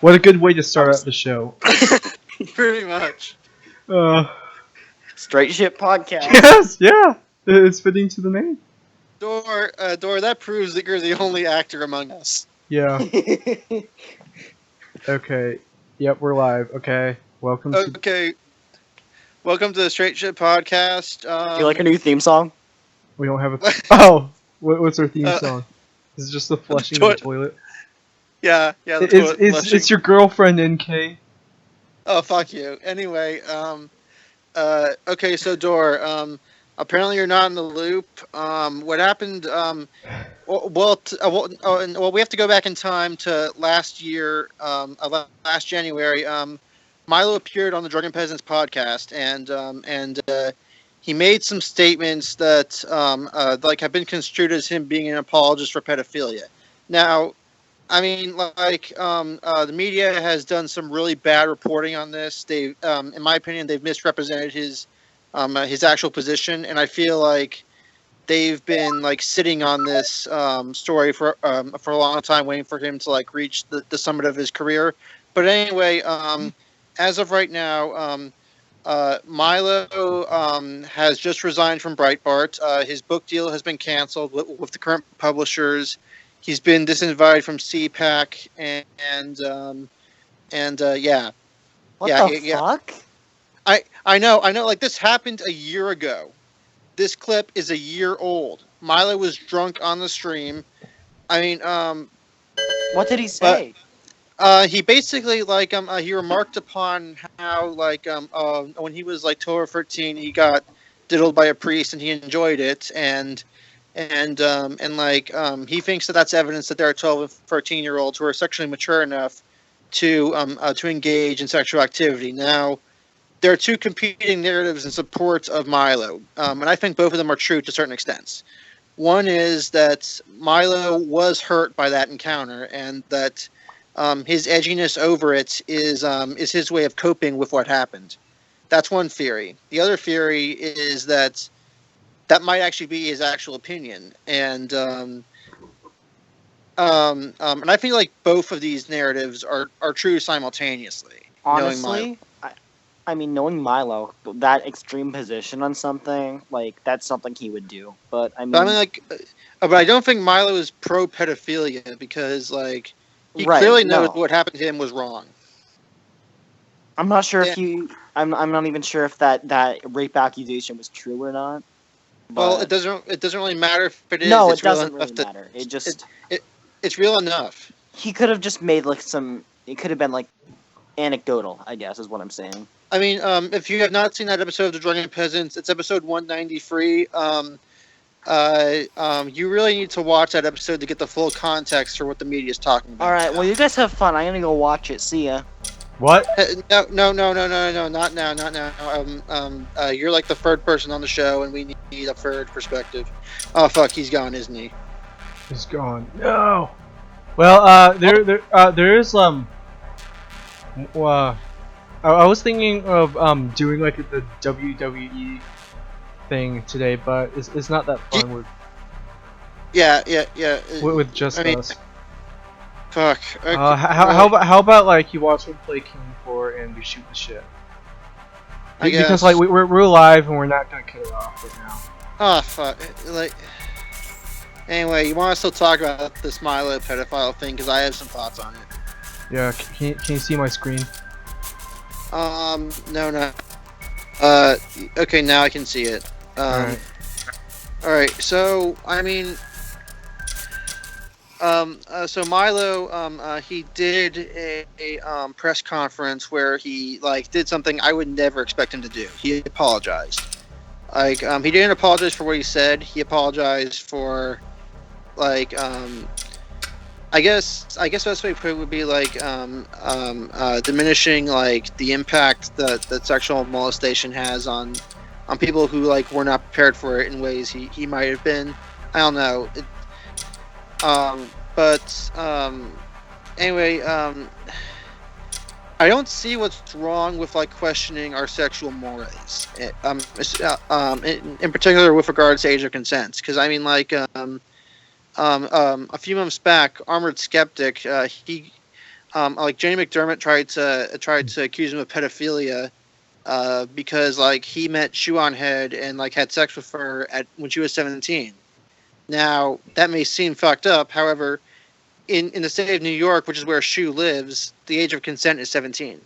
What a good way to start out the show. Pretty much. Straight Shit Podcast. Yes, yeah. It's fitting to the name. Dor, that proves that you're the only actor among us. Yeah. Okay. Yep, we're live. Okay. Welcome to... Okay. Welcome to the Straight Shit Podcast. Do you like a new theme song? We don't have a... Oh! What's our theme song? Is it just the flushing of the toilet? Yeah, the It's, toilet flushing. it's your girlfriend, NK. Oh, fuck you. Anyway, okay, so Dor, apparently you're not in the loop. What happened, we have to go back in time to last year, last January. Milo appeared on the Drunken Peasants podcast, and he made some statements that, have been construed as him being an apologist for pedophilia. Now, I mean, the media has done some really bad reporting on this. They, in my opinion, they've misrepresented his actual position, and I feel like they've been sitting on this story for a long time, waiting for him to reach the summit of his career. But anyway, as of right now, Milo has just resigned from Breitbart. His book deal has been canceled with the current publishers. He's been disinvited from CPAC, and yeah. What the fuck? I know. This happened a year ago. This clip is a year old. Milo was drunk on the stream. I mean, what did he say? He basically he remarked upon how when he was 12 or 13, he got diddled by a priest and he enjoyed it, and he thinks that that's evidence that there are 12 and 13-year-olds who are sexually mature enough to engage in sexual activity. Now, there are two competing narratives in support of Milo, and I think both of them are true to certain extents. One is that Milo was hurt by that encounter, and that his edginess over it is his way of coping with what happened. That's one theory. The other theory is that might actually be his actual opinion, and I feel like both of these narratives are true simultaneously. Honestly, knowing Milo, that extreme position on something, that's something he would do. But but I don't think Milo is pro pedophilia because he clearly knows what happened to him was wrong. I'm not sure if I'm not even sure if that rape accusation was true or not. Well, it doesn't really matter if it is. No, it doesn't really matter. It's real enough. He could have just made it could have been anecdotal, I guess, is what I'm saying. I mean, if you have not seen that episode of The Drunken Peasants, it's episode 193. You really need to watch that episode to get the full context for what the media is talking about. All right, well, you guys have fun. I'm gonna go watch it. See ya. What? No, not now. You're the third person on the show, and we need a third perspective. Oh fuck, he's gone, isn't he? He's gone. No. Well, there is I was thinking of doing the WWE thing today, but it's not that fun with. Yeah. With just us. Fuck. Okay. How about you watch me play King 4 and we shoot the shit? Because we're live and we're not gonna cut it off right now. Oh fuck! Anyway, you want to still talk about this Milo pedophile thing because I have some thoughts on it. Yeah, can you see my screen? No. Okay, now I can see it. All right. So I mean. So Milo, he did a press conference where he did something I would never expect him to do. He apologized. He didn't apologize for what he said. He apologized for, I guess the best way to put it would be diminishing the impact that sexual molestation has on people who were not prepared for it in ways he might have been. I don't know. Anyway, I don't see what's wrong with questioning our sexual mores, in particular with regards to age of consent. Because I mean, a few months back, Armored Skeptic, he like Jamie McDermott tried to accuse him of pedophilia, because like he met Shuon Head and like had sex with her when she was 17. Now that may seem fucked up. However, in the state of New York, which is where Shu lives, the age of consent is 17.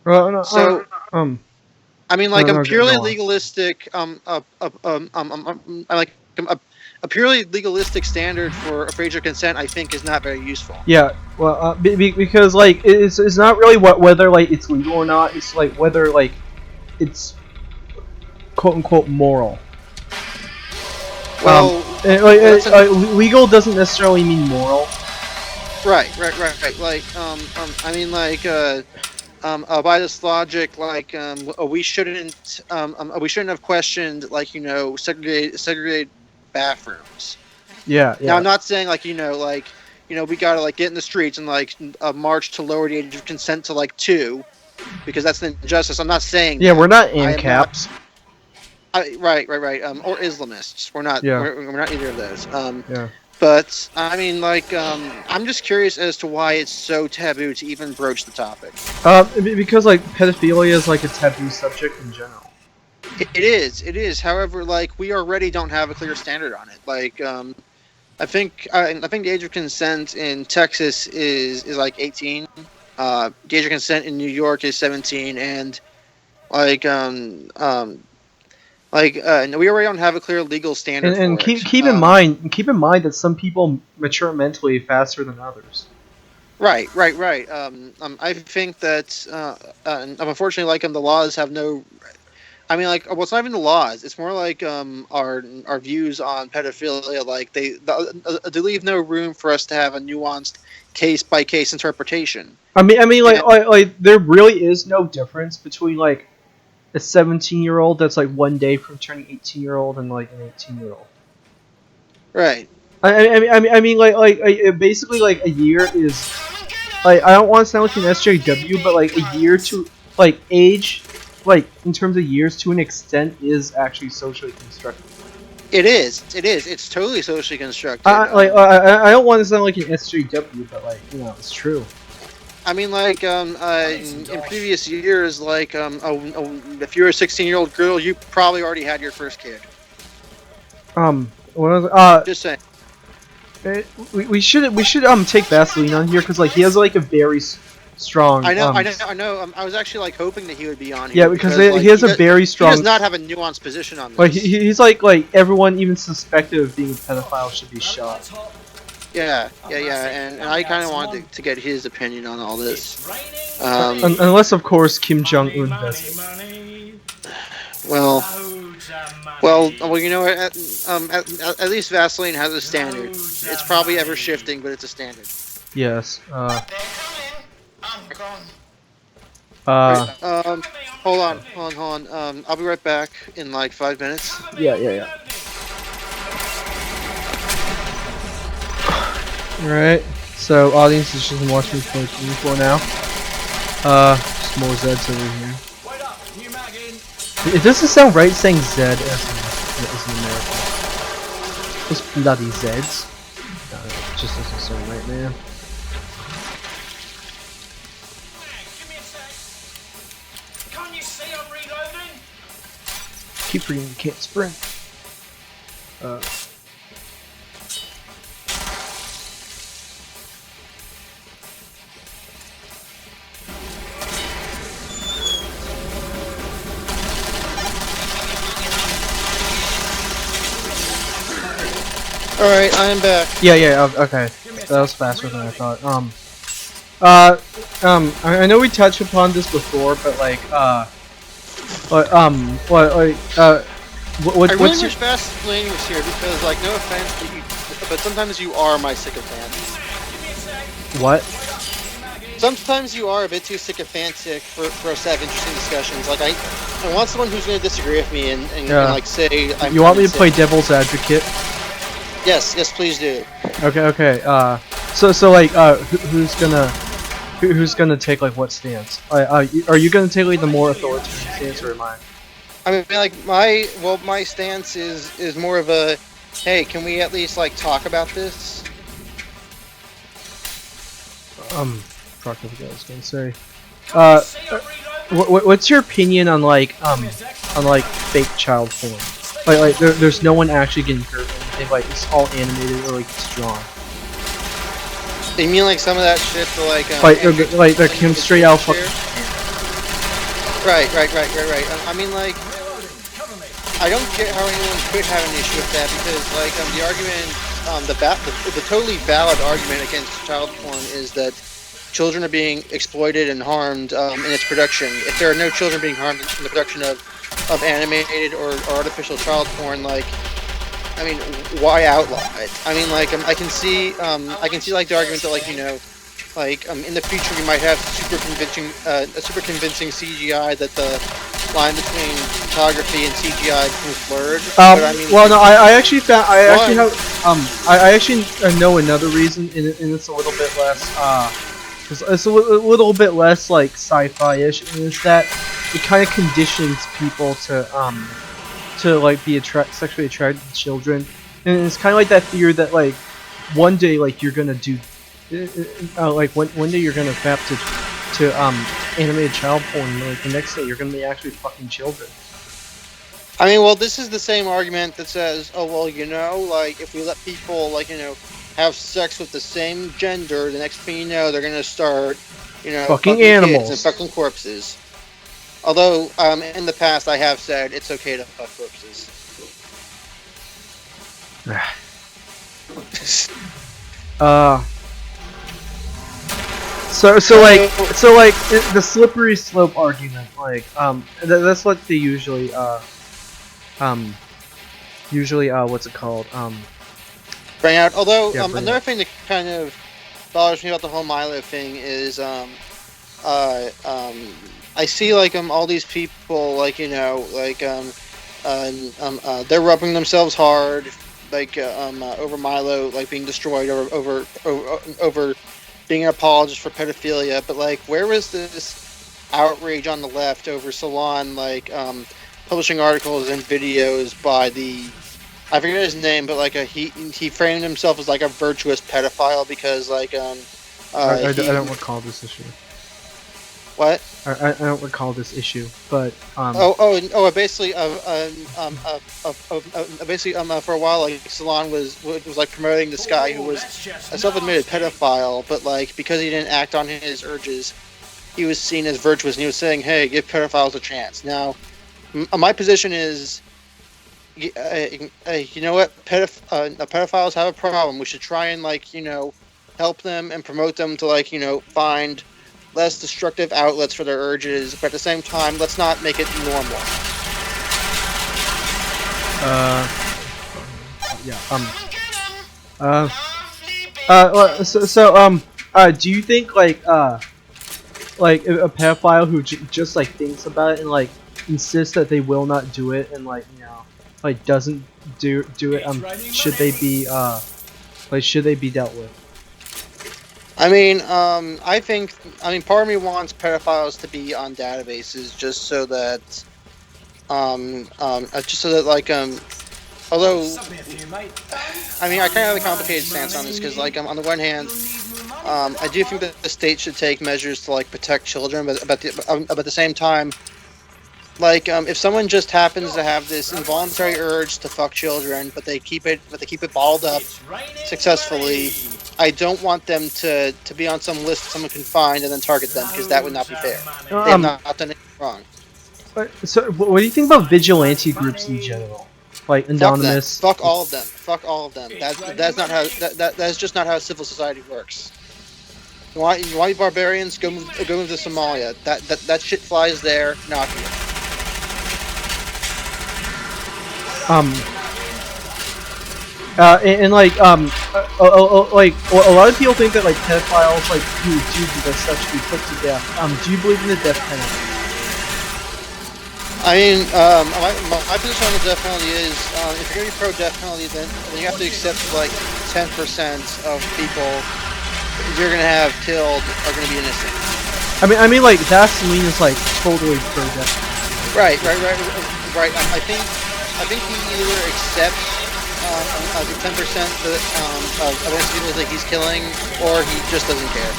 Well, no, So, I mean, like no, a purely go on. legalistic, like a purely legalistic standard for age of consent, I think, is not very useful. Yeah, well, because like it's not really whether like it's legal or not. It's like whether like it's quote unquote moral. Well, legal doesn't necessarily mean moral. Right. Like, I mean, like, by this logic, like, we shouldn't have questioned, like, segregated bathrooms. Yeah. Now, I'm not saying, like, we gotta like get in the streets and like march to lower the age of consent to like 2, because that's an injustice. I'm not saying. Yeah, that. we're not ANCAPs. Right. Or Islamists. We're not. Yeah. We're not either of those. Yeah. But I mean, like, I'm just curious as to why it's so taboo to even broach the topic. Because like pedophilia is like a taboo subject in general. It is. However, like, we already don't have a clear standard on it. Like, I think the age of consent in Texas is like 18. The age of consent in New York is 17, and like we already don't have a clear legal standard. And keep in mind that some people mature mentally faster than others. Right. I think that unfortunately, like, the laws have no. I mean, like, well, it's not even the laws. It's more like our views on pedophilia. Like, they leave no room for us to have a nuanced case by case interpretation. I mean, like there really is no difference between like a 17-year-old that's like one day from turning 18-year-old and like an 18-year-old. Right. I mean, basically like a year is like, I don't want to sound like an SJW, but like a year to like age, like in terms of years to an extent, is actually socially constructed. It is. It's totally socially constructed. I don't want to sound like an SJW, but like, it's true. I mean, like, in previous years, like, if you're a 16-year-old girl, you probably already had your first kid. Just saying. We should take Vaseline on here, because like he has like a very strong. I know. I was actually like hoping that he would be on here. Yeah, because he has a very strong. He does not have a nuanced position on this. Like he's like everyone even suspected of being a pedophile should be shot. Yeah, and I kind of wanted to get his opinion on all this. Unless, of course, Kim Jong-un does it. Well, you know, at least Vaseline has a standard. It's probably ever shifting, but it's a standard. Yes. Hold on. I'll be right back in like 5 minutes. Yeah. Alright, so audience is just watching me play King for now. Just more Zeds over here. It doesn't sound right saying Zed as an American. Those bloody Zeds. No, it just doesn't sound right, man. Can't you see I'm reloading? Keep forgetting you can't sprint. Alright, I am back. Yeah, okay. That was faster than I thought. I know we touched upon this before, but like, I really wish Vaseline was here because, like, no offense to you, but sometimes you are my sycophant. What? Sometimes you are a bit too sycophantic for us to have interesting discussions. Like, I want someone who's going to disagree with me and like say. You want me to play devil's advocate? Yes, please do. Okay. So like, who's gonna take like what stance? Are you gonna take like the more authoritarian stance, or am I? I mean, like, my stance is more of a, hey, can we at least like talk about this? Fuck, I forgot what I was gonna say. Uh, what's your opinion on like fake child porn? Like there's no one actually getting hurt or anything. Like it's all animated or like it's drawn. You mean like some of that shit to Like they're came straight out fucking. Right. I mean, like, I don't get how anyone could have an issue with that because, like, the argument, the totally valid argument against child porn is that children are being exploited and harmed in its production. If there are no children being harmed in the production of animated or artificial child porn, like, I mean, why outlaw it? I mean, like, I can see like the argument that, like, you know, like in the future we might have super convincing CGI that the line between photography and CGI becomes blurred. But I mean, well, no, I actually found I actually know another reason, and it's a little bit less it's a little bit less like sci-fi-ish, and it's that it kind of conditions people to like be sexually attracted to children, and it's kind of like that fear that like one day like you're gonna do like one day you're gonna have to animated child porn, and like the next day you're gonna be actually fucking children. I mean, well, this is the same argument that says, oh well, you know, like if we let people like, you know, have sex with the same gender, the next thing you know, they're gonna start, you know, fucking animals kids and fucking corpses. Although, in the past I have said it's okay to fuck corpses. So like the slippery slope argument, like that's what they usually what's it called bring out. Although yeah, bring another out. thing that kind of bothers me about the whole Milo thing is I see like all these people like, you know, like they're rubbing themselves hard like over Milo like being destroyed over being an apologist for pedophilia, but like where was this outrage on the left over Salon like publishing articles and videos by the, I forget his name, but like he framed himself as like a virtuous pedophile because like I don't recall this issue. What? I don't recall this issue, but basically for a while like Salon was like promoting this guy who was a self-admitted pedophile, but like because he didn't act on his urges, he was seen as virtuous, and he was saying, "Hey, give pedophiles a chance." Now, my position is, you know what, pedophiles have a problem. We should try and like, you know, help them and promote them to like, you know, find less destructive outlets for their urges, but at the same time, let's not make it normal. do you think like a pedophile who just like thinks about it and like insists that they will not do it and like, you know, like doesn't do it, should they be dealt with? I mean, I think, part of me wants pedophiles to be on databases just so that, like, although, I mean, I kind of have a complicated stance on this because, like, on the one hand, I do think that the state should take measures to like protect children, but at the same time, like, if someone just happens to have this involuntary urge to fuck children, but they keep it bottled up successfully, I don't want them to be on some list someone can find and then target them, because that would not be fair. They have not done anything wrong. So, what do you think about vigilante groups in general, like Anonymous? Fuck all of them. Fuck all of them. That's not how. That's just not how civil society works. You want barbarians? Go move to Somalia. That shit flies there, not here. Like a lot of people think that like pedophiles like who do this stuff should be put to death. Do you believe in the death penalty? I mean, my position on the death penalty is, if you're gonna be pro death penalty, then you have to accept like 10% of people you're gonna have killed are gonna be innocent. I mean, like Vaseline is like totally pro death penalty. Right. I think he either accepts the 10% of innocent people that he's killing, or he just doesn't care.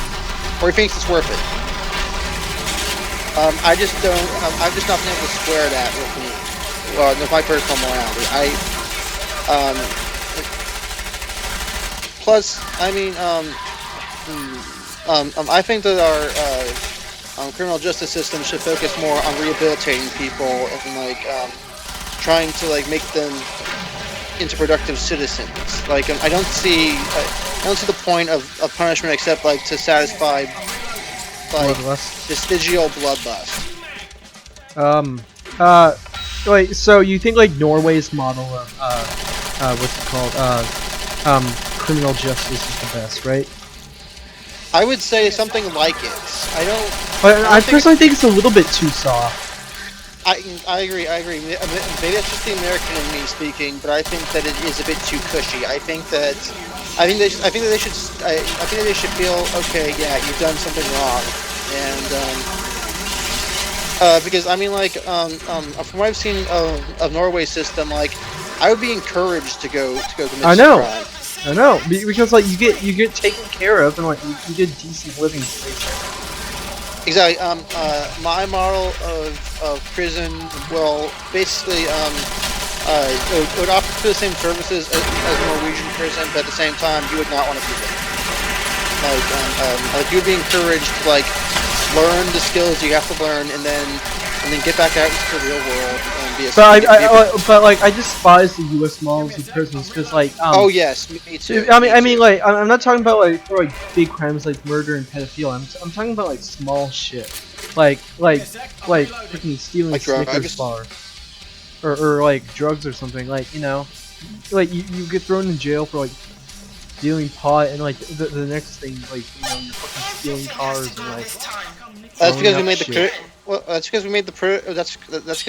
or he thinks it's worth it. I just don't. I've just not been able to square that with my personal morality. Um, plus, I mean, I think that our criminal justice system should focus more on rehabilitating people and trying to make them into productive citizens. I don't see the point of punishment except to satisfy Bloodlust. vestigial bloodlust. Wait, so you think Norway's model of what's it called? Criminal justice is the best, right? I would say something like it. But I personally think it's a little bit too soft. I agree. Maybe that's just the American in me speaking, but I think that it is a bit too cushy. I think that they should feel okay. Yeah, you've done something wrong, and because from what I've seen of Norway's system, I would be encouraged to go commit some crime. I know, because you get taken care of and you get decent living space. Exactly. My model of prison will basically it would offer the same services as a Norwegian prison, but at the same time, you would not want to be there. You'd be encouraged to learn the skills you have to learn, and then get back out into the real world and be a. But I despise the U.S. models of prisons because oh yes, me too. I'm not talking about for big crimes like murder and pedophilia. I'm talking about small shit, freaking stealing Snickers bar, or drugs or something. You get thrown in jail for dealing pot, and the next thing you're fucking stealing cars and That's because we made the that's because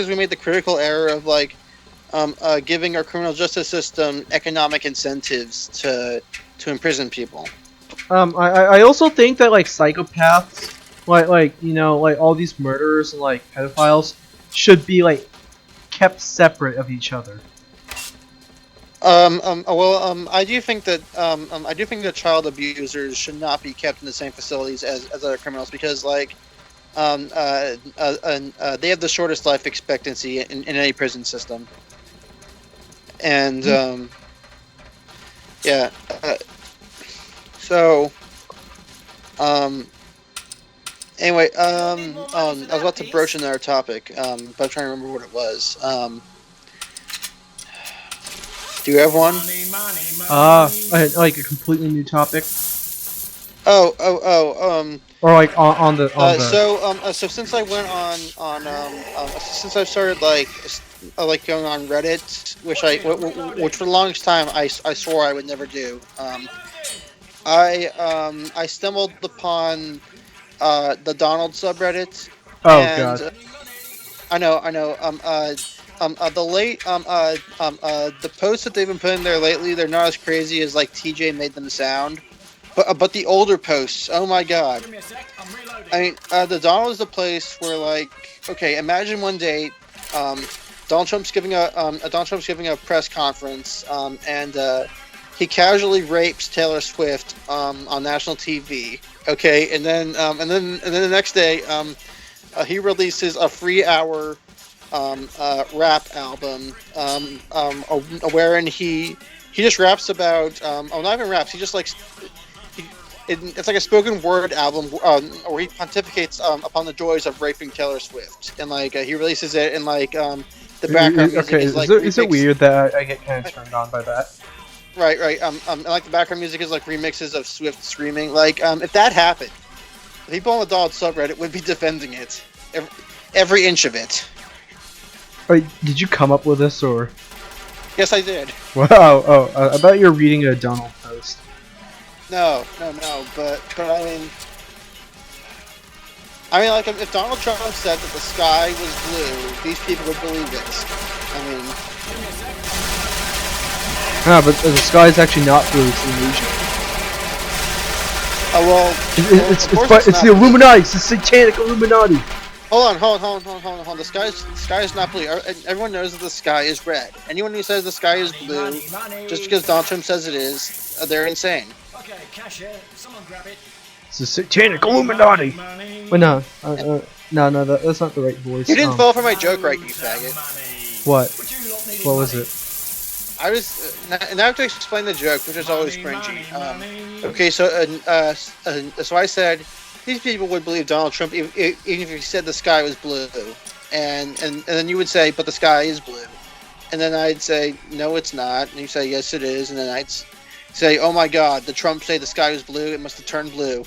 we made the critical error of giving our criminal justice system economic incentives to imprison people. I also think that psychopaths, all these murderers and pedophiles should be kept separate of each other. I do think that child abusers should not be kept in the same facilities as other criminals because they have the shortest life expectancy in any prison system. And yeah, so anyway, I was about to broach another topic, but I'm trying to remember what it was. Do you have one? A completely new topic. Or on the. So since I went since I started going on Reddit, which for the longest time I swore I would never do. I stumbled upon the Donald subreddit. Oh and, god. I know. The posts that they've been putting there lately, they're not as crazy as TJ made them sound. But the older posts, oh my god. I mean, the Donald is a place where okay, imagine one day, Donald Trump's giving a press conference, and he casually rapes Taylor Swift on national TV. Okay, and then the next day, he releases a 3-hour rap album, wherein he just raps about not even raps. He just it's like a spoken word album where he pontificates upon the joys of raping Taylor Swift, and he releases it in the background music is it weird that I get kind of turned on by that? Right. The background music is remixes of Swift screaming. If that happened, the people on the Donald subreddit would be defending it, every inch of it. Wait, did you come up with this or? Yes, I did. Wow. Oh, I bet you're reading a Donald post. No, but if Donald Trump said that the sky was blue, these people would believe it. But the sky is actually not blue, it's an illusion. It's the Illuminati, it's the satanic Illuminati. Hold on. The sky is not blue. Everyone knows that the sky is red. Anyone who says the sky is blue, just because Donald Trump says it is, they're insane. Okay, cashier, someone grab it. It's a satanic Illuminati. Wait, no, no, that's not the right voice. You didn't fall for my joke right, you faggot. What? What was it? I was now I have to explain the joke, which is always cringy. Okay, so so I said these people would believe Donald Trump even if he said the sky was blue, and then you would say, but the sky is blue, and then I'd say, no, it's not, and you say, yes, it is, and then I'd say, oh my God, did Trump say the sky was blue? It must have turned blue.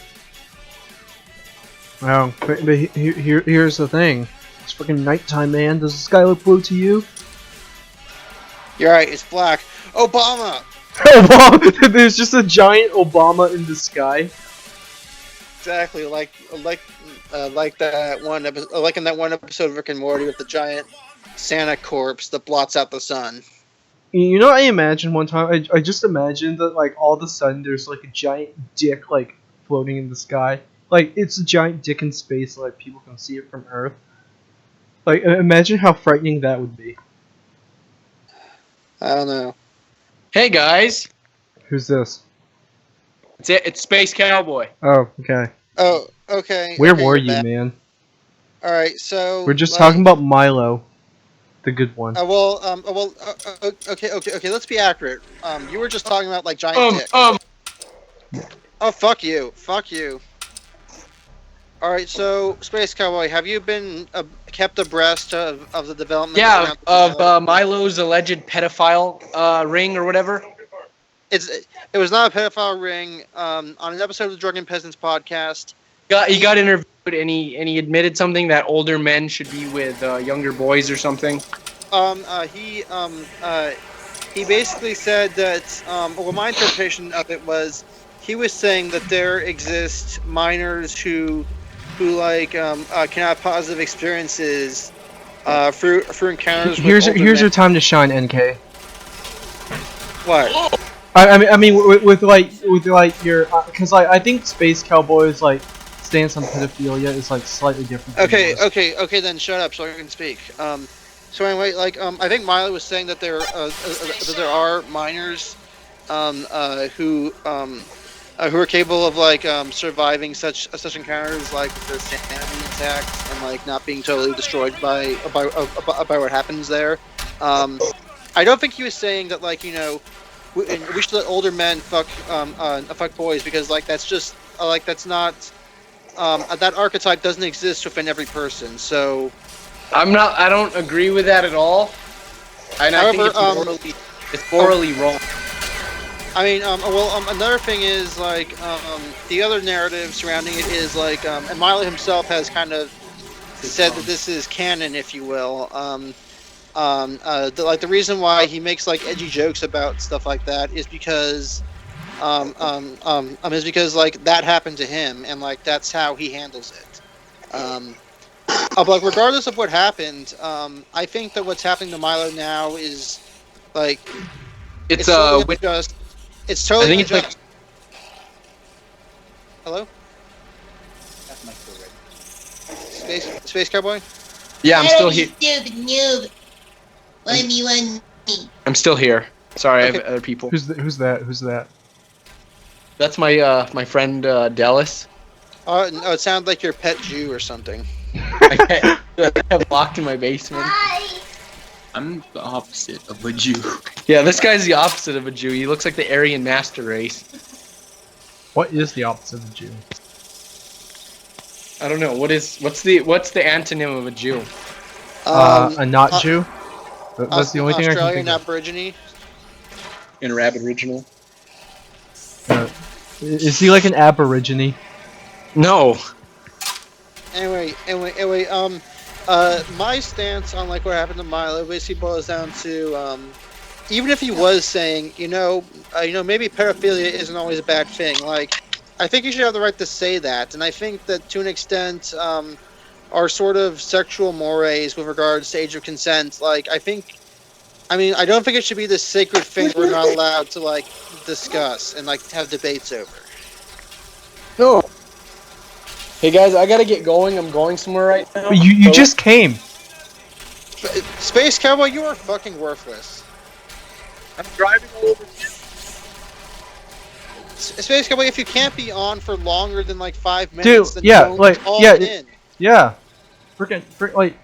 Well, but here's the thing. It's freaking nighttime, man. Does the sky look blue to you? You're right, it's black. Obama! Obama! There's just a giant Obama in the sky. Exactly, like that one episode, like in that one episode of Rick and Morty with the giant Santa corpse that blots out the sun. You know what I imagined one time? I just imagined that, like, all of a sudden there's, like, a giant dick, like, floating in the sky. Like, it's a giant dick in space, so, like, people can see it from Earth. Like, imagine how frightening that would be. I don't know. Hey guys, Who's this? it's Space Cowboy. Oh, okay. Oh, okay. Where okay, were you're you, back. man? Alright, so... We're just talking about Milo. The good one. Okay, let's be accurate. You were just talking about, like, giant dicks. Oh, fuck you. Fuck you. Alright, so, Space Cowboy, have you been kept abreast of the development? Yeah, of Milo's alleged pedophile ring or whatever. It was not a pedophile ring. On an episode of the Drunken Peasants podcast, He got interviewed and he admitted something that older men should be with younger boys or something. He basically said that. Well, my interpretation of it was, he was saying that there exist minors who can have positive experiences through encounters. Here's with your time to shine, NK. What? I mean, with your, because I think Space Cowboy's like stance on pedophilia is like slightly different. Okay, then shut up so I can speak. So anyway, I think Miley was saying that there are minors who are capable of surviving such encounters, like the sanity intact and like not being totally destroyed by what happens there. I don't think he was saying that we should let older men fuck boys, because that's not that archetype doesn't exist within every person. So I don't agree with that at all. And however, I think it's morally wrong. I mean, another thing is the other narrative surrounding it is and Miley himself has kind of said that this is canon, if you will. The reason why he makes edgy jokes about stuff like that is because that happened to him, and that's how he handles it. Regardless of what happened, I think that what's happening to Milo now is it's totally unjust. It's totally I think unjust. Hello? Space Cowboy? Yeah, I'm still here. Stupid noob. Why do you want me? I'm still here. Sorry, I Okay. have other people. Who's that? That's my my friend Dallas. No, it sounds like your pet Jew or something. I have locked in my basement. Hi. I'm the opposite of a Jew. Yeah, this guy's the opposite of a Jew. He looks like the Aryan master race. What is the opposite of a Jew? I don't know. What's the antonym of a Jew? A not Jew. That's the only thing I can Australian think of. Aborigine. In a Arab original? Is he like an aborigine? No. Anyway, my stance on what happened to Milo basically boils down to even if he was saying, maybe pedophilia isn't always a bad thing. I think you should have the right to say that, and I think that to an extent, our sort of sexual mores with regards to age of consent, I don't think it should be this sacred thing we're not allowed to discuss and have debates over. No. Hey guys, I gotta get going. I'm going somewhere right now. You just came. Space Cowboy, you are fucking worthless. I'm driving all over. It's basically if you can't be on for longer than like 5 minutes, Dude, then yeah, don't like, call yeah, it in. yeah. Like,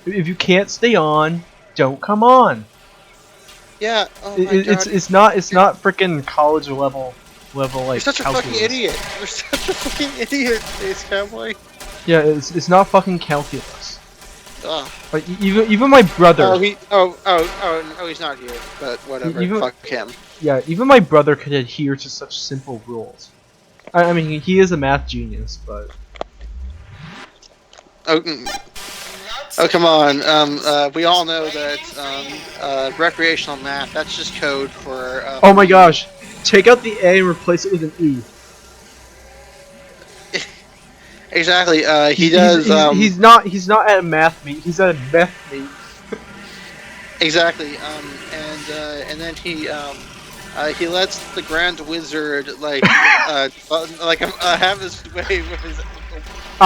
if you can't stay on, don't come on. Yeah. Oh my god. It's not freaking college level like You're such a calculus. fucking idiot. You're such a fucking idiot, Space Cowboy. Yeah, it's not fucking calculus. Ugh. Like even my brother. Oh, he's not here. But whatever. Even- Fuck him. Yeah, even my brother could adhere to such simple rules. I mean, he is a math genius, but Oh, come on. We all know that recreational math, that's just code for... oh my gosh, take out the A and replace it with an E. Exactly. He does... He's not at a math meet. He's at a meth meet. Exactly. And then he lets the Grand Wizard have his way with his. I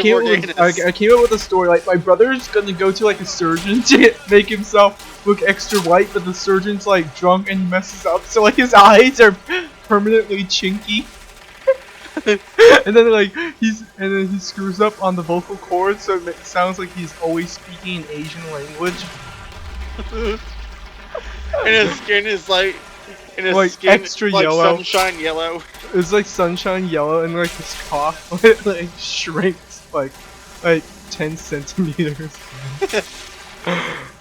came up with a story. Like my brother's gonna go to like a surgeon to make himself look extra white, but the surgeon's like drunk and messes up, so like his eyes are permanently chinky. and then he screws up on the vocal cords, so it sounds like he's always speaking an Asian language. And his skin is like extra yellow. Sunshine yellow. It's like sunshine yellow, and like his cough like shrinks like 10 centimeters.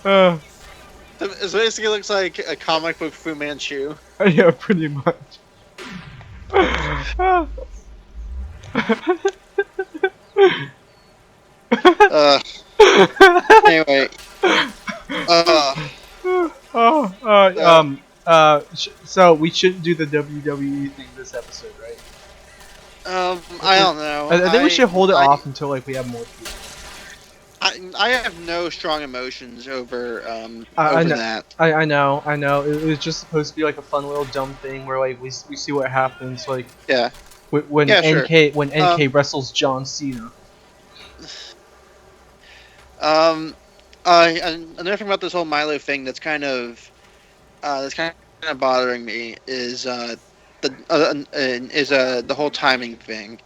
It basically looks like a comic book Fu Manchu. Yeah, pretty much. Anyway. So we shouldn't do the WWE thing this episode, right? I don't know. I think we should hold it off until like we have more people. I have no strong emotions over I know, that. I know. It was just supposed to be like a fun little dumb thing where like we see what happens, like Yeah. when Yeah, NK sure. when NK wrestles John Cena. Another thing about this whole Milo thing that's kind of bothering me is the whole timing thing.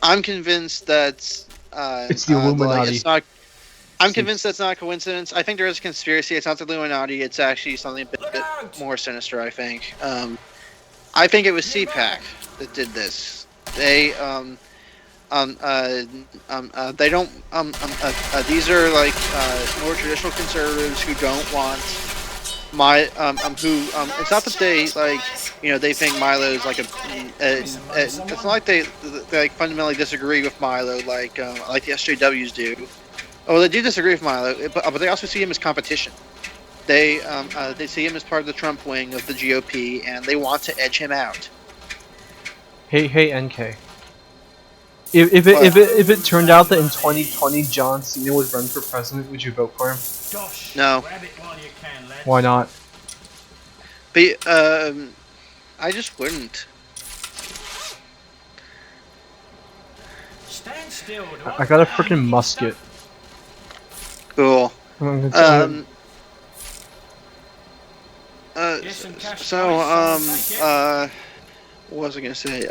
I'm convinced that It's the Illuminati. I'm convinced that's not a coincidence. I think there is a conspiracy. It's not the Illuminati. It's actually something a bit more sinister. I think. I think it was CPAC that did this. They they don't these are like more traditional conservatives who don't want it's not that they like they think Milo is like it's not like they like fundamentally disagree with Milo like the SJWs do. Oh, they do disagree with Milo, but they also see him as competition. They see him as part of the Trump wing of the GOP, and they want to edge him out. Hey NK. If it turned out that in 2020 John Cena would run for president, would you vote for him? Gosh, No. grab it while you can, lads. Why not? But I just wouldn't. Stand still. I got a freaking musket. Cool. Get some cash So prize, take it. what was I gonna say?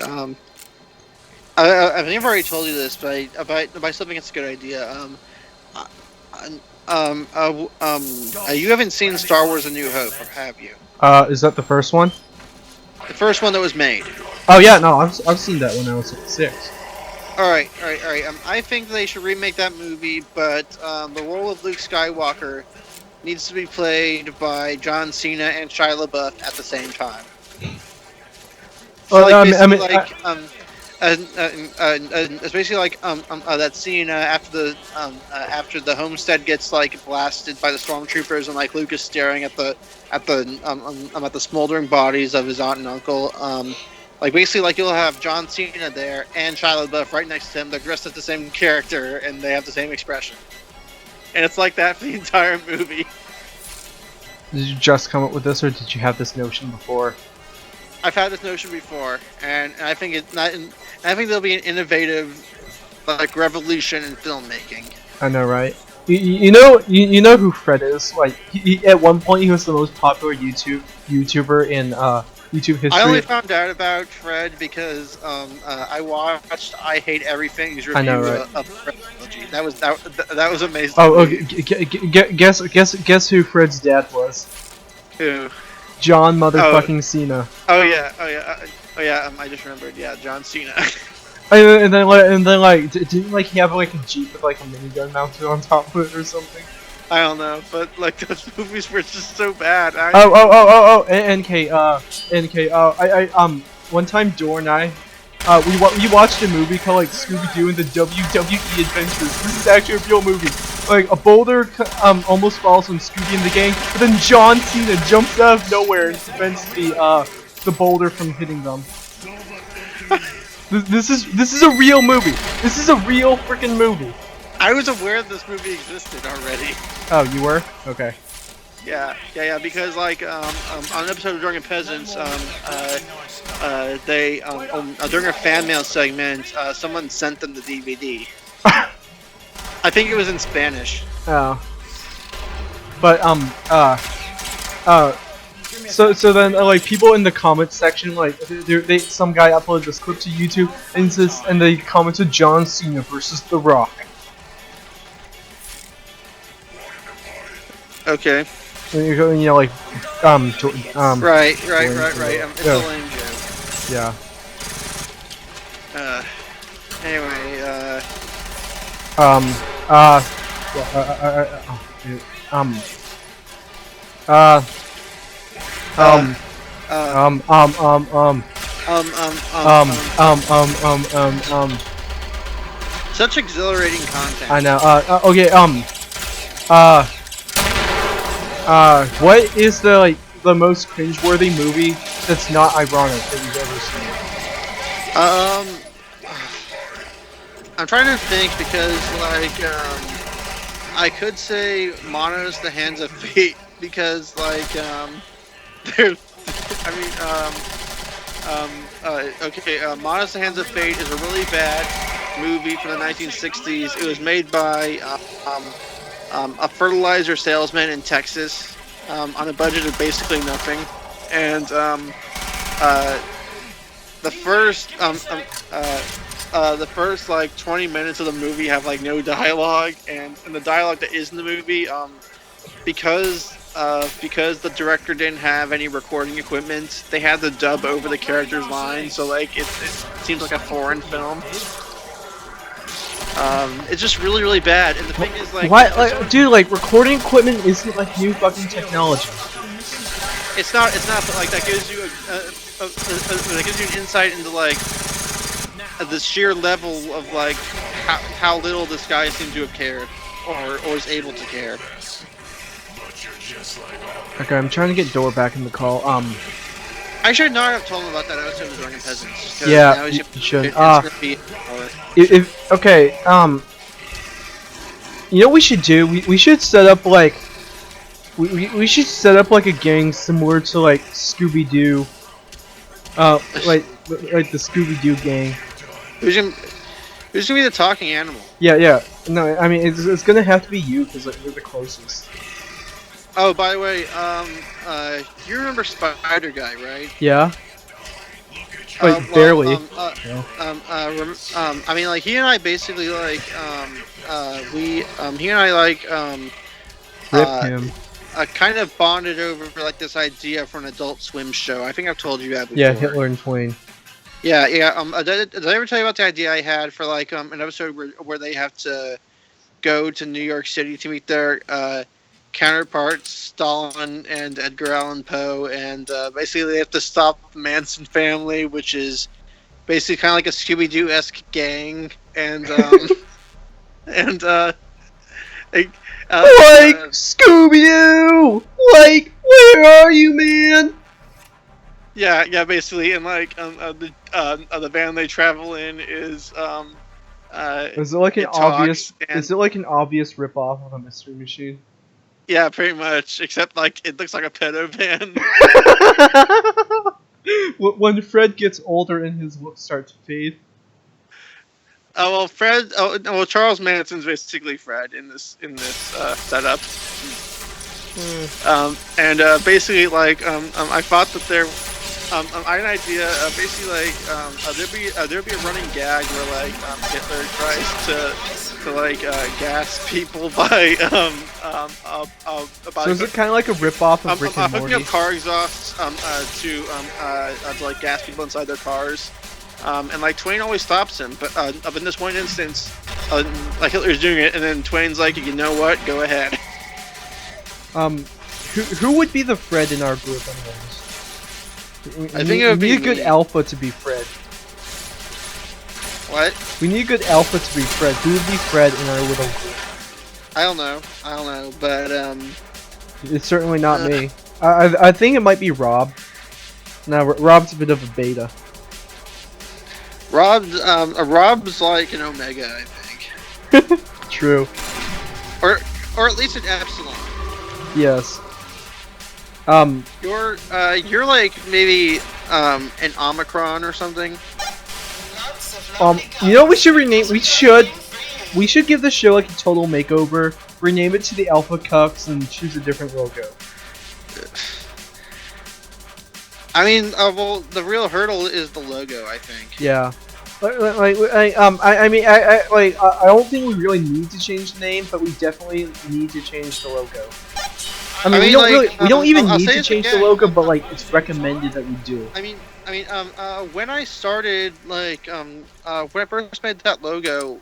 I think I've already told you this, but I still think it's a good idea. You haven't seen Star Wars: A New Hope, or have you? Is that the first one? The first one that was made. Oh yeah, no, I've seen that when I was like 6. All right. I think they should remake that movie, but the role of Luke Skywalker needs to be played by John Cena and Shia LaBeouf at the same time. So, it's basically like that scene after the homestead gets like blasted by the stormtroopers and like Luke is staring at the smoldering bodies of his aunt and uncle. Like basically like you'll have John Cena there and Shia LaBeouf right next to him. They're dressed as the same character and they have the same expression. And it's like that for the entire movie. Did you just come up with this, or did you have this notion before? I've had this notion before, and I think I think there'll be an innovative, like, revolution in filmmaking. I know, right? You know who Fred is? Like, at one point he was the most popular YouTuber in YouTube history. I only found out about Fred because I watched I Hate Everything's review I know, right? of Fred trilogy. That was amazing. Oh, to me. guess who Fred's dad was? Who? John motherfucking Cena. Oh yeah. I just remembered. Yeah, John Cena. And then like didn't like he have like a Jeep with like a minigun mounted on top of it or something? I don't know, but like those movies were just so bad. NK, one time Dor and I, we watched a movie called like Scooby-Doo and the WWE Adventures. This is actually a real movie. Like a boulder, almost falls on Scooby and the gang, but then John Cena jumps out of nowhere and prevents the boulder from hitting them. This is a real movie. This is a real freaking movie. I was aware this movie existed already. Oh, you were? Okay. Yeah, because like on an episode of Drunken Peasants, they during a fan mail segment, someone sent them the DVD. I think it was in Spanish. Oh. But so then like people in the comments section like some guy uploaded this clip to YouTube and they commented John Cena versus The Rock. Okay. You know like Right. It's a lame joke. Yeah. Anyway. Such exhilarating content. I know. Okay. What is the most cringeworthy movie that's not ironic that you've ever seen? I'm trying to think because like I could say Mono's The Hands of Fate because like there's Mono's The Hands of Fate is a really bad movie from the 1960s. It was made by a fertilizer salesman in Texas on a budget of basically nothing, and the first like 20 minutes of the movie have like no dialogue, and the dialogue that is in the movie, because the director didn't have any recording equipment, they had to dub over the characters' lines, so like it seems like a foreign film. It's just really, really bad, and the thing is, like... What? Like, dude, like, recording equipment isn't, like, new fucking technology. It's not, but, like, that gives you that gives you an insight into, like, the sheer level of, like, how little this guy seemed to have cared, or is able to care. Okay, I'm trying to get Dor back in the call. I should not have told him about that episode of Drunken Peasants. Yeah, you should. Okay, you know what we should do? We should set up like we should set up like a gang similar to like Scooby-Doo. Like the Scooby-Doo gang. Who's gonna be the talking animal? Yeah. No, I mean it's gonna have to be you because like you're the closest. Oh, by the way, you remember Spider Guy, right? Yeah. Like barely. I mean, like he and I basically like he and I like Rip him. kind of bonded over like this idea for an Adult Swim show. I think I've told you that before. Yeah, Hitler and Twain. Yeah. Did I ever tell you about the idea I had for like an episode where they have to go to New York City to meet their counterparts, Stalin and Edgar Allan Poe, and basically they have to stop the Manson family, which is basically kind of like a Scooby-Doo-esque gang, and Scooby-Doo! Like, where are you, man? Yeah, basically, and like the van they travel in is Is it like an obvious? and- Is it like an obvious rip-off of a Mystery Machine? Yeah, pretty much, except like it looks like a pedo van. When Fred gets older and his looks start to fade. Oh well, Charles Manson's basically Fred in this setup. And basically, like, I thought that I had an idea. Basically, like, there'd be a running gag where like Hitler tries to like gas people by So is it kind of like a ripoff of Rick and hooking Morty? up car exhausts to like gas people inside their cars. And like Twain always stops him, but up in this one instance, like Hitler's doing it, and then Twain's like, you know what? Go ahead. Who would be the Fred in our group, anyways? I think it would we need be a good me. alpha to be Fred. What? We need a good alpha to be Fred. Who would be Fred in our little group? I don't know, but It's certainly not me. I think it might be Rob. No, Rob's a bit of a beta. Rob's like an omega, I think, True. or at least an epsilon. Yes. You're like maybe an omicron or something. You know what we should rename? We should give the show like a total makeover. Rename it to the Alpha Cucks and choose a different logo. I mean, well, the real hurdle is the logo, I think. Yeah. I don't think we really need to change the name, but we definitely need to change the logo. I mean, we don't even I'll need say to this change the again. logo, but like it's recommended that we do. When I started, when I first made that logo,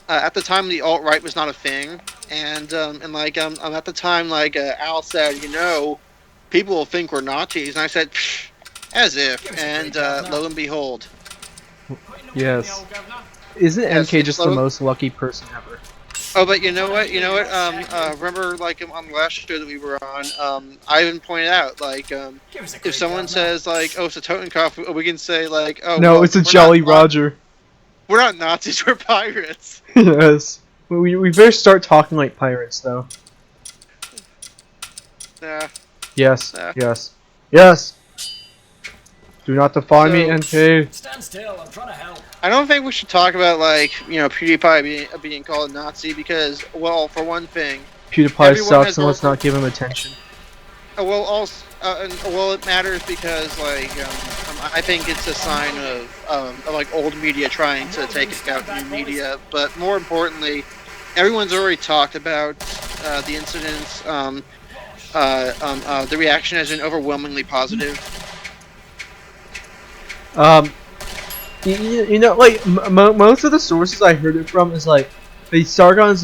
at the time the alt right was not a thing, and at the time, Al said, people will think we're Nazis, and I said, psh, as if, and lo and behold. Yes. Isn't Yes, MK just the so- most lucky person ever? Oh, but you know what? Remember, like on the last show that we were on, I even pointed out, if someone says like, "Oh, it's a Totenkopf," we can say like, "Oh, No, well, it's a we're Jolly not- Roger. We're not Nazis. We're pirates." Yes. We better start talking like pirates, though. Yeah. Yes. Yeah. Yes. Yes. Do not defy me, So- NK. Stand still, I'm trying to help. I don't think we should talk about PewDiePie being called a Nazi because, well, for one thing, PewDiePie everyone sucks, has and let's al- not give him attention. it matters because I think it's a sign of like old media trying to take out new media. But more importantly, everyone's already talked about the incidents. The reaction has been overwhelmingly positive. Most of the sources I heard it from is like, Sargon is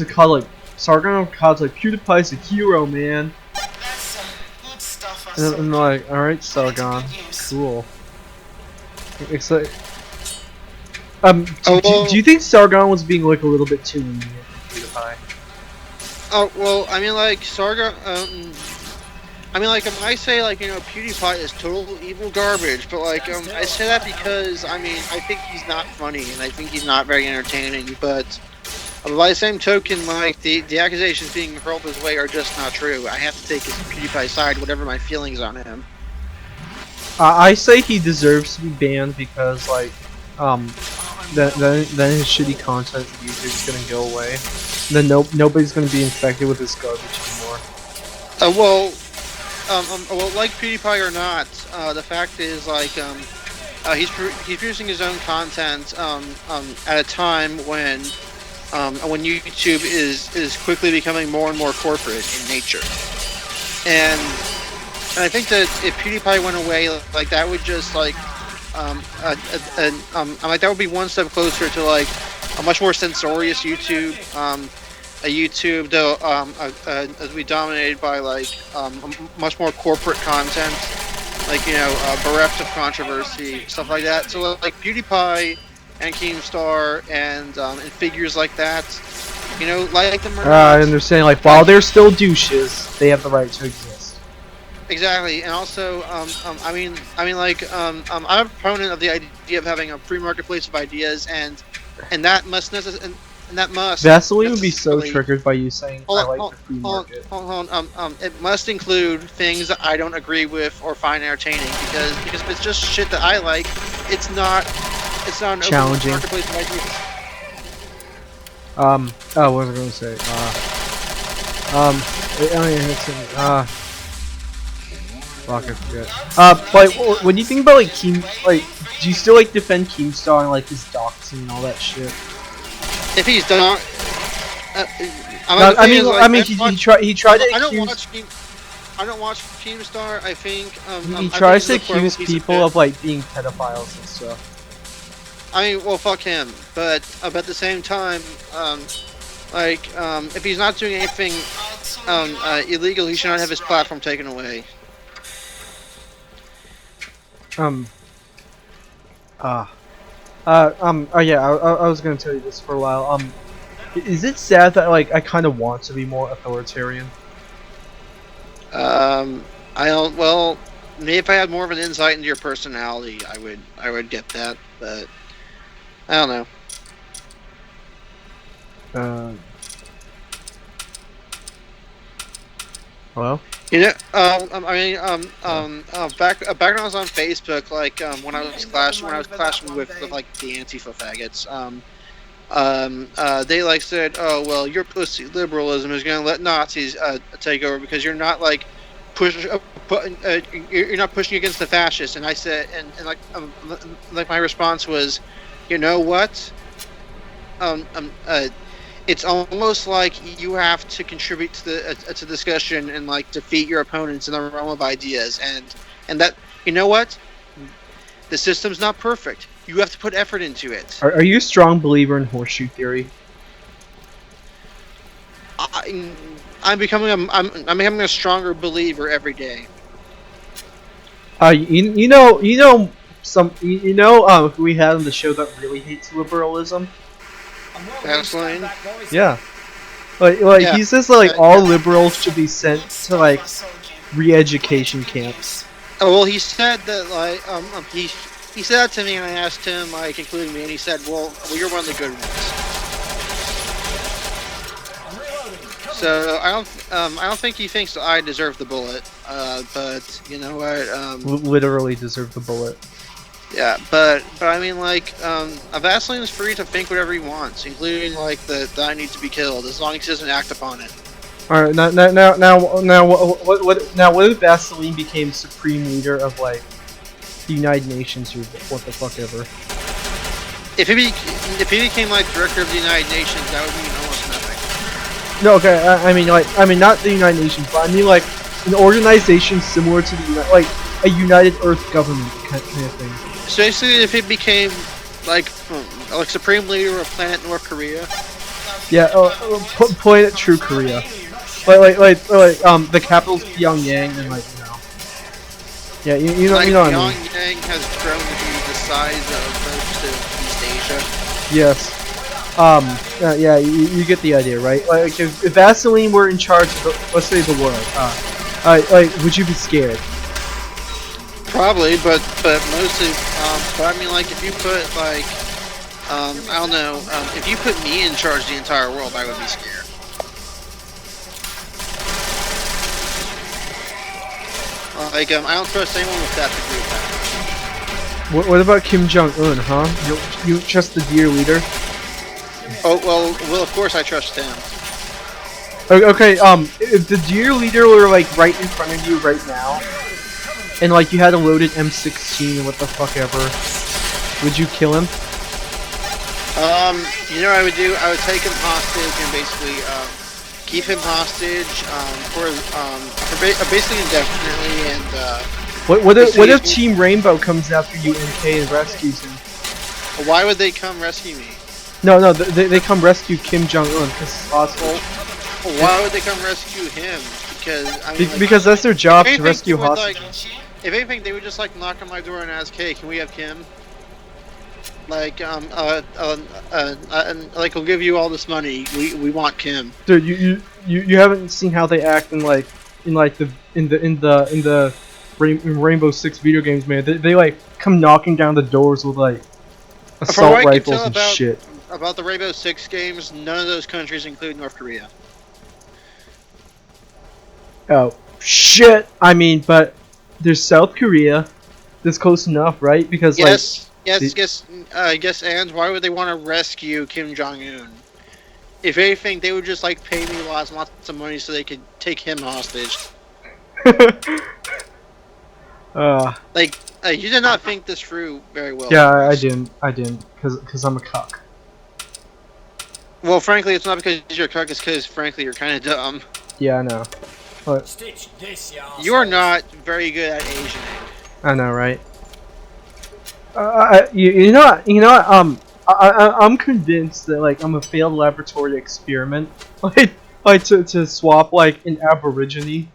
Sargon like PewDiePie's a hero, man. That's some good stuff. And I'm like, alright, Sargon, cool. It's like, do you think Sargon was being like a little bit too lenient with PewDiePie? Oh well, I mean like Sargon. I say PewDiePie is total evil garbage, but I say that because I think he's not funny and I think he's not very entertaining. But by the same token, the accusations being hurled his way are just not true. I have to take his PewDiePie side, whatever my feelings on him. I say he deserves to be banned because then his shitty content YouTube is gonna go away. Then nobody's gonna be infected with this garbage anymore. Like PewDiePie or not, the fact is he's producing his own content at a time when YouTube is quickly becoming more and more corporate in nature, and I think that if PewDiePie went away, that would just that would be one step closer to a much more censorious YouTube. A YouTube though, as we dominated by much more corporate content, bereft of controversy, stuff like that. So PewDiePie and Keemstar and figures like that, like the I understand. While they're still douches, they have the right to exist. Exactly, and also, I'm a proponent of the idea of having a free marketplace of ideas, and that must necessarily. And that must. Vaseline would be so necessarily- triggered by you saying I like the free hold market. on. It must include things that I don't agree with or find entertaining because if it's just shit that I like, it's not an Challenging. open marketplace of ideas. What was I going to say? Fuck, I forget. Like, what do you think about like Keem? Like, do you still like defend Keemstar and like his doxing and all that shit? If he's done, No, I mean, he tried to I don't accuse. watch. I don't watch Keemstar. I think He I tries to think he's a horrible accuse piece of people shit. of like being pedophiles and stuff. I mean, well, fuck him. But at the same time, if he's not doing anything illegal, he should not have his platform taken away. Oh yeah, I was gonna tell you this for a while. Is it sad that like I kind of want to be more authoritarian? I don't. Well, maybe if I had more of an insight into your personality, I would get that. But I don't know. Hello? You know, back when I was on Facebook, like when I was clashing with like the Antifa faggots, they like said, "Oh well, your pussy liberalism is going to let Nazis take over because you're not like you're not pushing against the fascists." And I said, and like my response was, you know what? It's almost like you have to contribute to the discussion and like defeat your opponents in the realm of ideas, and that, you know what? The system's not perfect. You have to put effort into it. Are you a strong believer in horseshoe theory? I'm becoming a stronger believer every day. You know who we had on the show that really hates liberalism? Gasoline? Yeah. Like Yeah. he says that like all liberals should be sent to like re-education camps. Oh well, he said that like he said that to me, and I asked him like including me, and he said, well you're one of the good ones. So I don't think he thinks that I deserve the bullet. But you know what? Literally deserve the bullet. Yeah, but I mean, like, a Vaseline is free to think whatever he wants, including like that I need to be killed, as long as he doesn't act upon it. All right, what if Vaseline became supreme leader of like the United Nations or what the fuck ever? If he became like director of the United Nations, that would mean almost nothing. No, okay, I mean not the United Nations, but I mean like an organization similar to the like a United Earth government kind of thing. So basically, if he became like supreme leader of planet North Korea. Yeah, planet True Korea. Like the capital's Pyongyang and like yeah, you know Like, you know what I mean. Pyongyang has grown to be the size of most of East Asia. Yes. Yeah, you get the idea, right? Like if Vaseline were in charge of let's say the world, like would you be scared? Probably, but mostly, but I mean, like, if you put, like, I don't know, if you put me in charge of the entire world, I would be scared. Like, I don't trust anyone with that degree of power. What about Kim Jong-un, huh? You trust the dear leader? Oh, well, of course I trust him. Okay, if the dear leader were, like, right in front of you right now, and like you had a loaded M16 or what the fuck ever, would you kill him? You know what I would do? I would take him hostage and basically keep him hostage for basically indefinitely, and what if Team Rainbow comes after you, MK, and rescues him? why would they come rescue me? No, they come rescue Kim Jong-un because it's possible. Why would they come rescue him? Because I mean, like, because that's their job to rescue they would, hostages. like, if anything, they would just like knock on my door and ask, "Hey, can we have Kim?" Like, like we'll give you all this money. We want Kim. Dude, you haven't seen how they act in Rainbow Six video games, man. They like come knocking down the doors with like assault rifles and shit. About the Rainbow Six games, none of those countries include North Korea. Oh shit! I mean, but there's South Korea. That's close enough, right? Because yes, and why would they want to rescue Kim Jong Un? If anything, they would just like pay me lots of money so they could take him hostage. Like, you did not think this through very well. Yeah, I Boris. didn't. I didn't, cause I'm a cuck. Well, frankly, it's not because you're a cuck. It's because, frankly, you're kind of dumb. Yeah, I know. But Stitch this, y'all. You are not very good at Asianing. I know, right? You know, what, I'm convinced that like I'm a failed laboratory experiment, like to swap like an Aborigine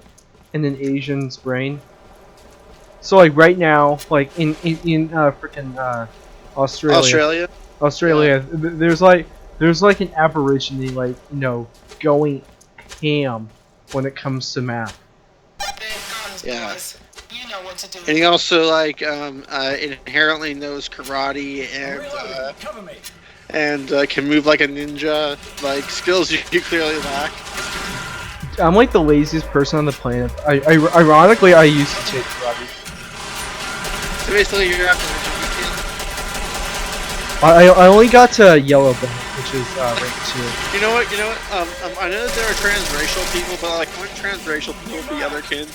and an Asian's brain. So like right now, like in freaking Australia, there's like an Aborigine like going ham when it comes to math. Yeah. And he also like inherently knows karate Cover me. and can move like a ninja, like skills you clearly lack. I'm like the laziest person on the planet. Ironically, I used to take karate. So basically, you're after I only got to yellow belt, which is rank 2. You know what? I know that there are transracial people, but like, aren't transracial people the other kid?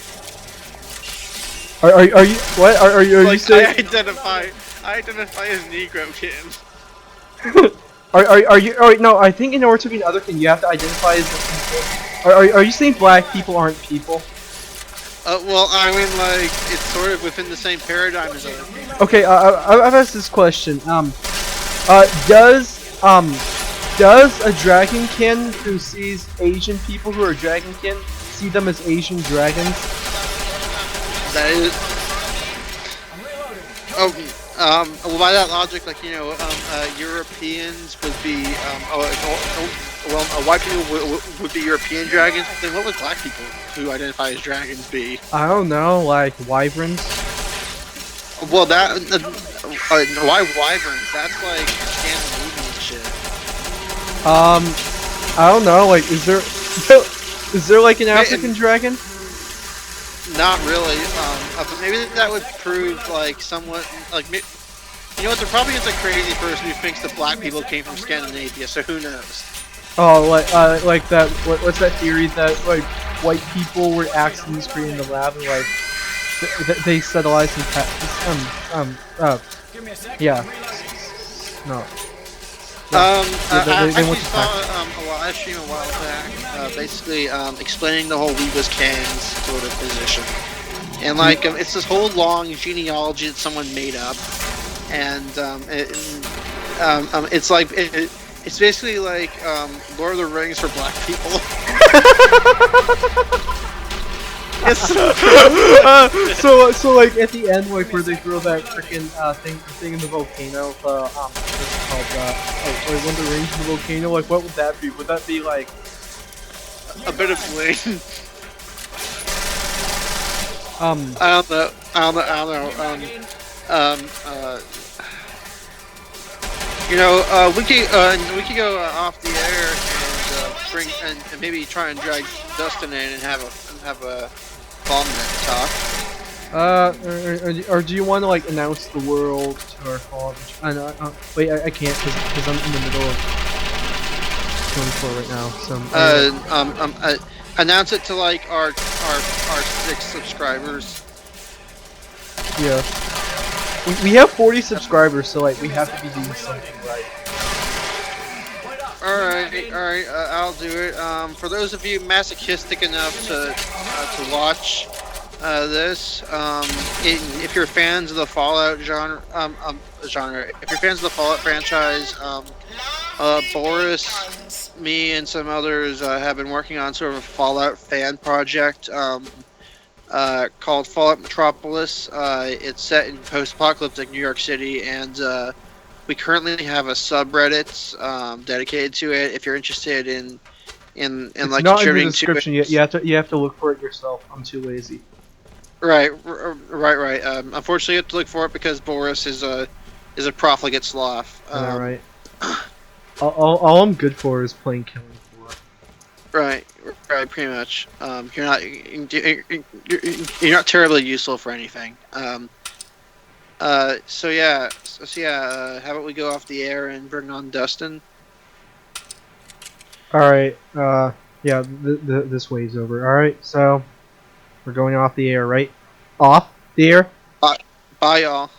Are you what? Are you Like, saying? I identify as Negro kid. Are you? Oh, no, I think in order to be an other thing, you have to identify as the people. Are you saying black people aren't people? Well, I mean, like, it's sort of within the same paradigm as other people. Okay, I've asked this question. Does a dragonkin who sees Asian people who are dragonkin see them as Asian dragons? That is. Oh, well, by that logic, like, Europeans would be, white people would be European dragons. Then what would black people who identify as dragons be? I don't know, like wyverns. Well, why wyverns? That's like Scandinavian shit. I don't know. Like, is there like an African dragon? Not really. But maybe that would prove like somewhat like. You know what? There probably is a crazy person who thinks that black people came from Scandinavia. So who knows? Oh, like that. What's that theory that like white people were accidents created in the lab and like they settled in Give me a second. yeah. I'm reloading. No. I they actually went to saw a live stream a while back, basically explaining the whole we was Kangs sort of position, and like it's this whole long genealogy that someone made up, and it's like it's basically like Lord of the Rings for black people. It's so like at the end, like where they throw that freaking thing in the volcano, what's it called? Like when the rings in the volcano, like what would that be? Would that be like a bit of bling. I don't know. We could go off the air and bring and maybe try and drag Dustin in and have a bomb net talk. or do you want to like announce the world to our followers? Wait, I can't because I'm in the middle of going for it right now. So announce it to like our 6 subscribers. yeah, we have 40 subscribers, so like we have to be doing something right. Alright, I'll do it. For those of you masochistic enough to watch this, if you're fans of the Fallout genre, if you're fans of the Fallout franchise, Boris, me, and some others have been working on sort of a Fallout fan project called Fallout Metropolis. It's set in post-apocalyptic New York City, and we currently have a subreddit dedicated to it. If you're interested in It's like not in the contributing description to it, yet. You have to look for it yourself. I'm too lazy. Right. Unfortunately, you have to look for it because Boris is a profligate sloth. All right. All I'm good for is playing Killing Floor. Right, pretty much. You're not terribly useful for anything. So yeah. How about we go off the air and bring on Dustin? All right. Yeah. This wave's over. All right. So we're going off the air, right? Off the air. Bye, y'all.